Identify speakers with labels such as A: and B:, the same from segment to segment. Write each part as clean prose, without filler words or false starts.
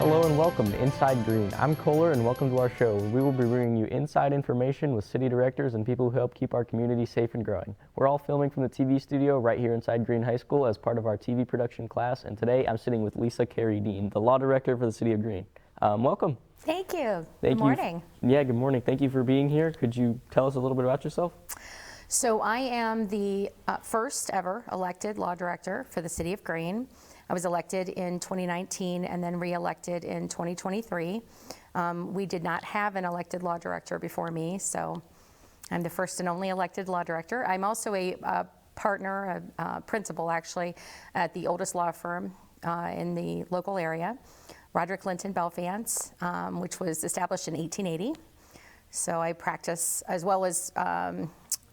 A: Hello and welcome to Inside Green. I'm Kohler and welcome to our show. We will be bringing you inside information with city directors and people who help keep our community safe and growing. We're all filming from the TV studio right here inside Green High School as part of our TV production class, and today I'm sitting with Lisa Carey Dean, the law director for the city of Green. Welcome.
B: Thank you.
A: Good
B: morning.
A: Good morning. Thank you for being here. Could you tell us a little bit about yourself?
B: So I am the first ever elected law director for the city of Green. I was elected in 2019 and then re-elected in 2023. We did not have an elected law director before me, so I'm the first and only elected law director. I'm also a partner, a principal actually, at the oldest law firm in the local area, Roderick Linton Belfance, which was established in 1880. So I practice, as well as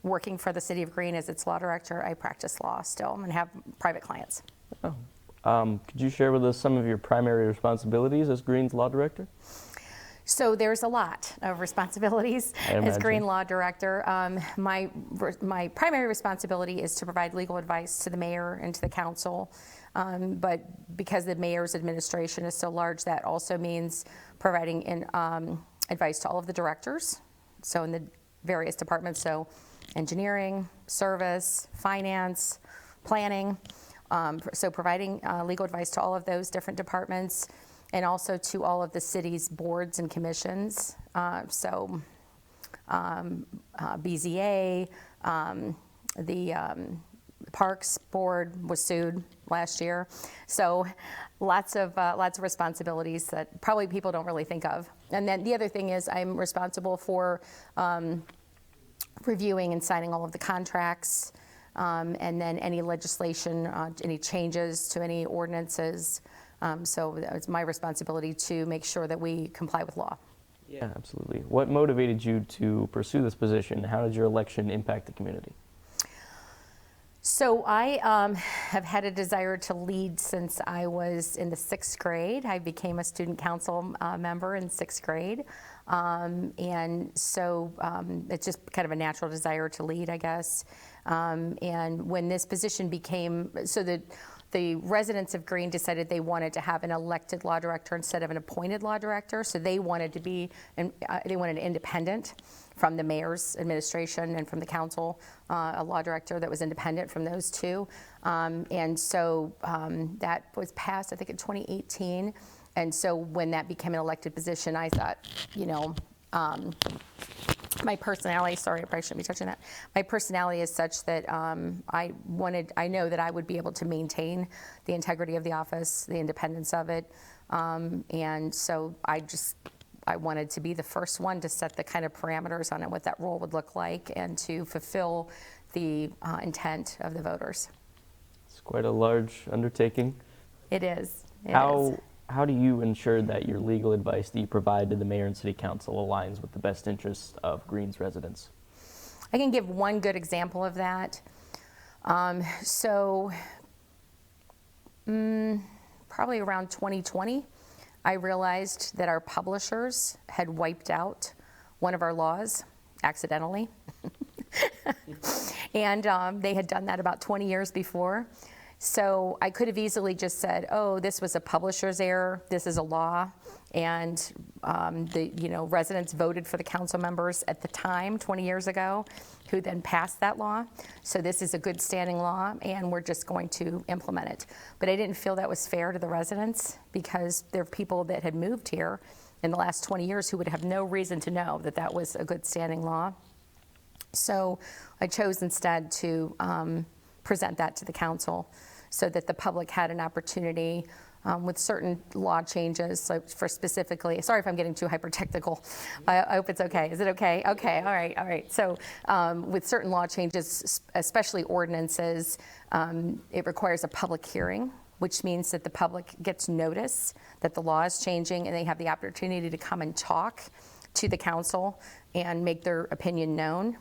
B: working for the city of Green as its law director, I practice law still and have private clients.
A: Oh. Could you share with us some of your primary responsibilities as Green's law director?
B: So there's a lot of responsibilities as Green law director. My primary responsibility is to provide legal advice to the mayor and to the council. But because the mayor's administration is so large, that also means providing advice to all of the directors. So in the various departments, so engineering, service, finance, planning. So providing legal advice to all of those different departments and also to all of the city's boards and commissions. BZA, the Parks Board was sued last year. So lots of responsibilities that probably people don't really think of. And then the other thing is I'm responsible for reviewing and signing all of the contracts, and then any legislation, any changes to any ordinances. So it's my responsibility to make sure that we comply with law.
A: Yeah, absolutely. What motivated you to pursue this position? How did your election impact the community?
B: So I have had a desire to lead since I was in the 6th grade. I became a student council member in 6th grade. And so it's just kind of a natural desire to lead, I guess. And when this position became, so the residents of Green decided they wanted to have an elected law director instead of an appointed law director. So they wanted to be, they wanted an independent from the mayor's administration and from the council, a law director that was independent from those two. And so that was passed, I think, in 2018. And so when that became an elected position, I thought, you know, my personality, sorry, I probably shouldn't be touching that. My personality is such that I know that I would be able to maintain the integrity of the office, the independence of it. And so I wanted to be the first one to set the kind of parameters on it, what that role would look like, and to fulfill the intent of the voters.
A: It's quite a large undertaking.
B: It is.
A: How do you ensure that your legal advice that you provide to the mayor and city council aligns with the best interests of Green's residents?
B: I can give one good example of that. Probably around 2020, I realized that our publishers had wiped out one of our laws accidentally. And they had done that about 20 years before. So I could have easily just said, oh, this was a publisher's error, this is a law, and the residents voted for the council members at the time, 20 years ago, who then passed that law. So this is a good standing law, and we're just going to implement it. But I didn't feel that was fair to the residents because there are people that had moved here in the last 20 years who would have no reason to know that that was a good standing law. So I chose instead to present that to the council so that the public had an opportunity with certain law changes. So for specifically, sorry if I'm getting too hyper technical. I hope it's okay. Is it okay? Okay, all right. So with certain law changes, especially ordinances, it requires a public hearing, which means that the public gets notice that the law is changing and they have the opportunity to come and talk to the council and make their opinion known.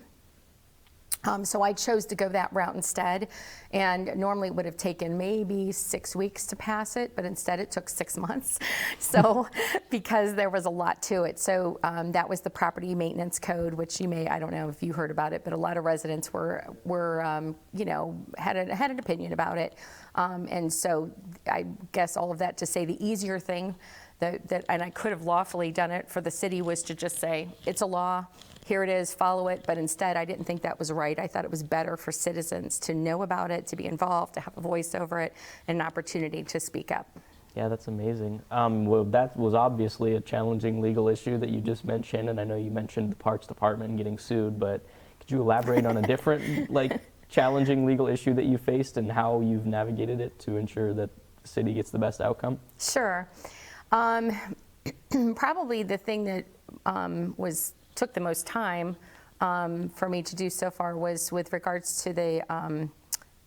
B: So I chose to go that route instead, and normally it would have taken maybe 6 weeks to pass it, but instead it took 6 months. So because there was a lot to it. So that was the property maintenance code, which I don't know if you heard about it, but a lot of residents had an opinion about it. And so I guess all of that to say the easier thing and I could have lawfully done it for the city, was to just say, it's a law, here it is, follow it. But instead, I didn't think that was right. I thought it was better for citizens to know about it, to be involved, to have a voice over it, and an opportunity to speak up.
A: Yeah, that's amazing. Well, that was obviously a challenging legal issue that you just mentioned, and I know you mentioned the Parks Department getting sued, but could you elaborate on a different, challenging legal issue that you faced and how you've navigated it to ensure that the city gets the best outcome?
B: Sure. Probably the thing that took the most time for me to do so far was with regards to the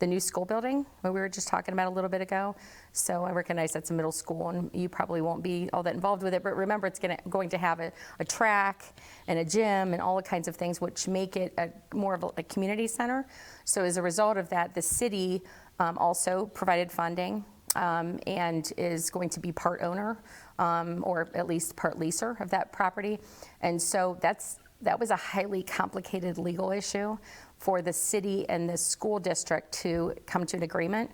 B: new school building, what we were just talking about a little bit ago. So I recognize that's a middle school, and you probably won't be all that involved with it, but remember, it's going to have a track and a gym and all the kinds of things which make it more of a community center. So as a result of that, the city also provided funding and is going to be part owner, or at least part leaser of that property. And so that was a highly complicated legal issue for the city and the school district to come to an agreement.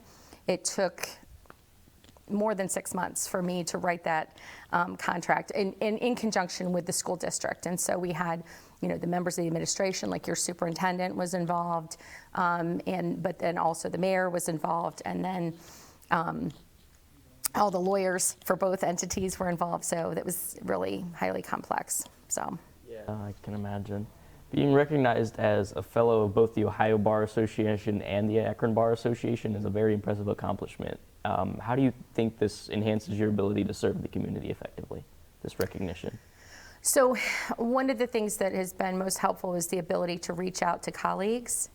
B: It took more than 6 months for me to write that contract in conjunction with the school district. And so we had, the members of the administration, like your superintendent was involved, but then also the mayor was involved, and then all the lawyers for both entities were involved. So that was really highly complex. So.
A: Yeah, I can imagine. Being recognized as a fellow of both the Ohio Bar Association and the Akron Bar Association is a very impressive accomplishment. How do you think this enhances your ability to serve the community effectively, this recognition?
B: So one of the things that has been most helpful is the ability to reach out to colleagues.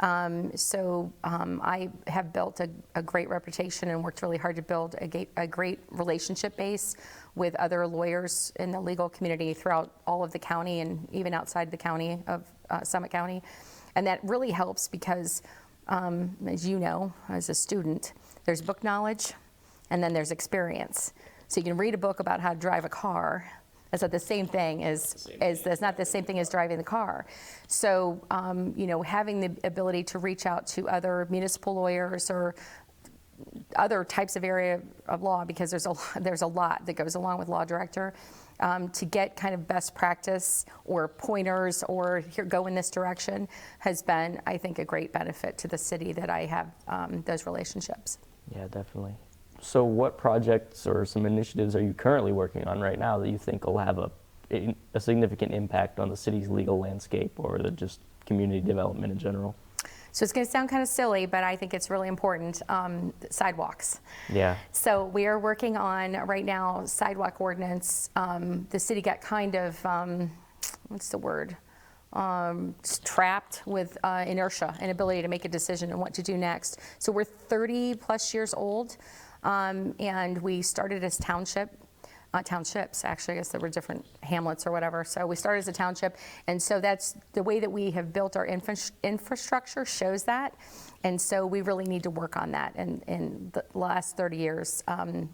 B: I have built a great reputation and worked really hard to build a great relationship base with other lawyers in the legal community throughout all of the county and even outside the county of Summit County. And that really helps because, as you know, as a student, there's book knowledge and then there's experience. So you can read a book about how to drive a car. That's not the same thing as that's not the same thing as driving the car. So, having the ability to reach out to other municipal lawyers or other types of area of law, because there's a lot that goes along with law director, to get kind of best practice or pointers or here, go in this direction, has been, I think, a great benefit to the city that I have those relationships.
A: Yeah, definitely. So what projects or some initiatives are you currently working on right now that you think will have a significant impact on the city's legal landscape or just community development in general?
B: So it's going to sound kind of silly, but I think it's really important, sidewalks.
A: Yeah.
B: So we are working on, right now, sidewalk ordinance. The city got kind of, what's the word? Trapped with inertia, inability to make a decision on what to do next. So we're 30 plus years old. And we started as townships, actually, I guess there were different hamlets or whatever. So we started as a township, and so that's the way that we have built our infrastructure shows that. And so we really need to work on that. And in the last 30 years,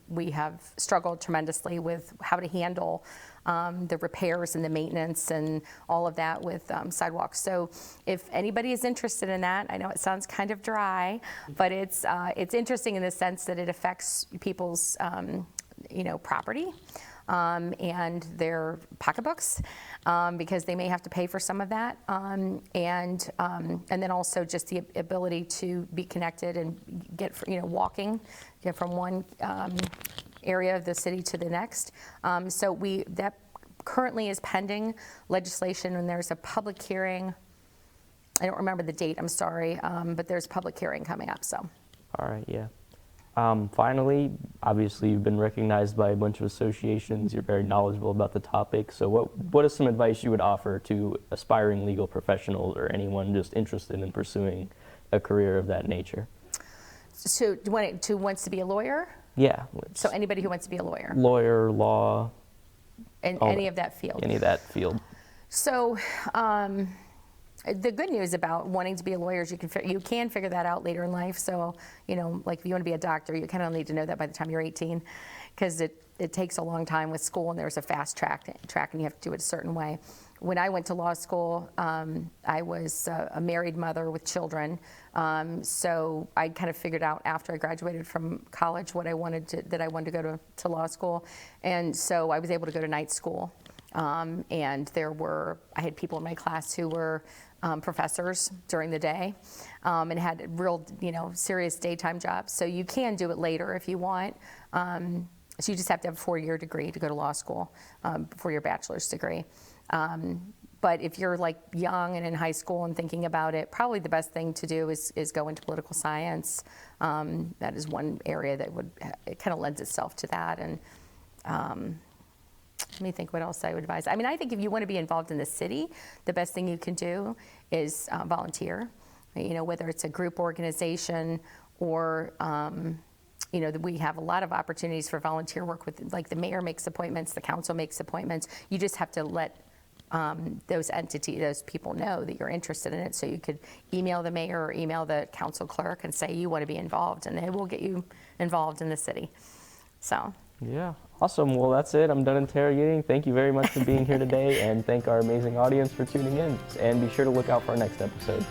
B: we have struggled tremendously with how to handle the repairs and the maintenance and all of that with sidewalks. So if anybody is interested in that, I know it sounds kind of dry, but it's interesting in the sense that it affects people's property and their pocketbooks, because they may have to pay for some of that, and then also just the ability to be connected and get walking from one area of the city to the next. So that currently is pending legislation, and there's a public hearing. I don't remember the date, I'm sorry, but there's a public hearing coming up. So.
A: All right, yeah. Finally, obviously you've been recognized by a bunch of associations. You're very knowledgeable about the topic. So what is some advice you would offer to aspiring legal professionals or anyone just interested in pursuing a career of that nature?
B: So wants to be a lawyer?
A: Yeah.
B: So anybody who wants to be a lawyer?
A: Lawyer, law.
B: And any of that field?
A: Any of that field.
B: So the good news about wanting to be a lawyer is you can figure that out later in life. So, like if you want to be a doctor, you kind of need to know that by the time you're 18. because it takes a long time with school, and there's a fast track, and you have to do it a certain way. When I went to law school, I was a married mother with children, so I kind of figured out after I graduated from college what I wanted to go to law school, and so I was able to go to night school. And I had people in my class who were professors during the day, and had real, serious daytime jobs. So you can do it later if you want. So you just have to have a 4-year degree to go to law school for your bachelor's degree. But if you're like young and in high school and thinking about it, probably the best thing to do is go into political science. That is one area that it kind of lends itself to that. And let me think what else I would advise. I mean, I think if you want to be involved in the city, the best thing you can do is volunteer. Whether it's a group organization or we have a lot of opportunities for volunteer work with, like the mayor makes appointments, the council makes appointments. You just have to let those people know that you're interested in it. So you could email the mayor or email the council clerk and say you want to be involved, and they will get you involved in the city. So.
A: Yeah, awesome. Well, that's it. I'm done interrogating. Thank you very much for being here today, and thank our amazing audience for tuning in. And be sure to look out for our next episode.